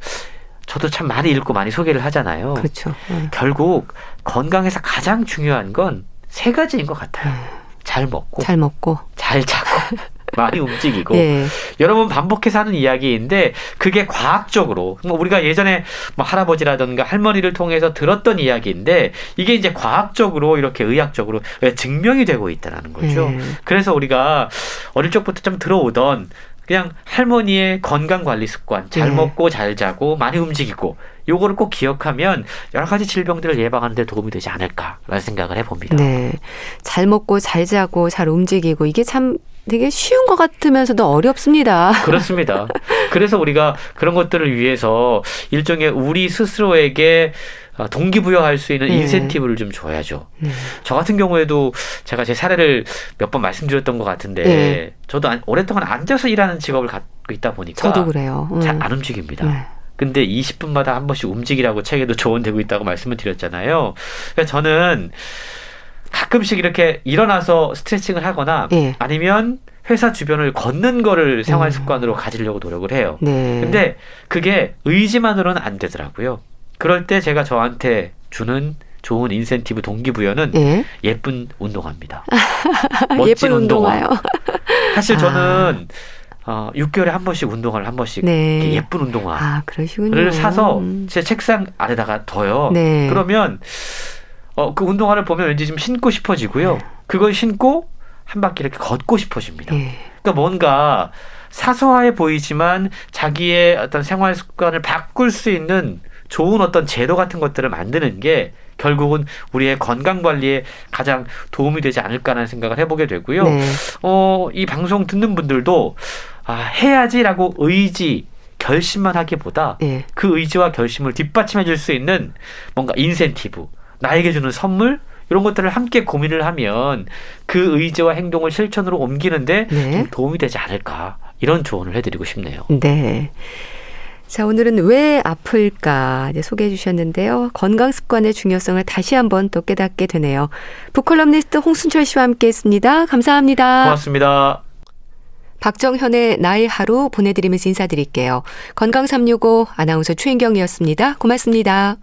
저도 참 많이 읽고 많이 소개를 하잖아요. 그렇죠. 결국 건강에서 가장 중요한 건 세 가지인 것 같아요. 잘 먹고, 잘 먹고, 잘 자고, 많이 움직이고. 예. 여러 번 반복해서 하는 이야기인데 그게 과학적으로 우리가 예전에 뭐 할아버지라든가 할머니를 통해서 들었던 이야기인데 이게 이제 과학적으로 이렇게 의학적으로 증명이 되고 있다는 거죠. 그래서 우리가 어릴 적부터 좀 들어오던 그냥 할머니의 건강관리 습관, 잘 먹고 잘 자고 많이 움직이고 요거를 꼭 기억하면 여러 가지 질병들을 예방하는 데 도움이 되지 않을까라는 생각을 해봅니다. 네, 잘 먹고 잘 자고 잘 움직이고 이게 참 되게 쉬운 것 같으면서도 어렵습니다. 그렇습니다. 그래서 우리가 그런 것들을 위해서 일종의 우리 스스로에게 동기부여할 수 있는 인센티브를 좀 줘야죠. 저 같은 경우에도 제가 제 사례를 몇 번 말씀드렸던 것 같은데 저도 오랫동안 앉아서 일하는 직업을 갖고 있다 보니까 저도 그래요. 잘 안 움직입니다. 근데 20분마다 한 번씩 움직이라고 책에도 조언되고 있다고 말씀을 드렸잖아요. 그러니까 저는 가끔씩 이렇게 일어나서 스트레칭을 하거나 아니면 회사 주변을 걷는 거를 생활 습관으로 가지려고 노력을 해요. 근데 그게 의지만으로는 안 되더라고요. 그럴 때 제가 저한테 주는 좋은 인센티브 동기부여는 예쁜 운동화입니다. 멋진 예쁜 운동화요. 사실 저는 6개월에 한 번씩 운동화를 한 번씩 예쁜 운동화를 그러시군요. 사서 제 책상 아래다가 둬요. 그러면 그 운동화를 보면 왠지 좀 신고 싶어지고요. 그걸 신고 한 바퀴 이렇게 걷고 싶어집니다. 그러니까 뭔가 사소해 보이지만 자기의 어떤 생활 습관을 바꿀 수 있는 좋은 어떤 제도 같은 것들을 만드는 게 결국은 우리의 건강 관리에 가장 도움이 되지 않을까라는 생각을 해보게 되고요. 이 방송 듣는 분들도 해야지라고 의지, 결심만 하기보다 그 의지와 결심을 뒷받침해 줄 수 있는 뭔가 인센티브, 나에게 주는 선물 이런 것들을 함께 고민을 하면 그 의지와 행동을 실천으로 옮기는데 좀 도움이 되지 않을까 이런 조언을 해드리고 싶네요. 네. 자, 오늘은 왜 아플까 소개해 주셨는데요. 건강 습관의 중요성을 다시 한번 또 깨닫게 되네요. 북컬럼니스트 홍순철 씨와 함께했습니다. 감사합니다. 고맙습니다. 박정현의 나의 하루 보내드리면서 인사드릴게요. 건강365 아나운서 최인경이었습니다. 고맙습니다.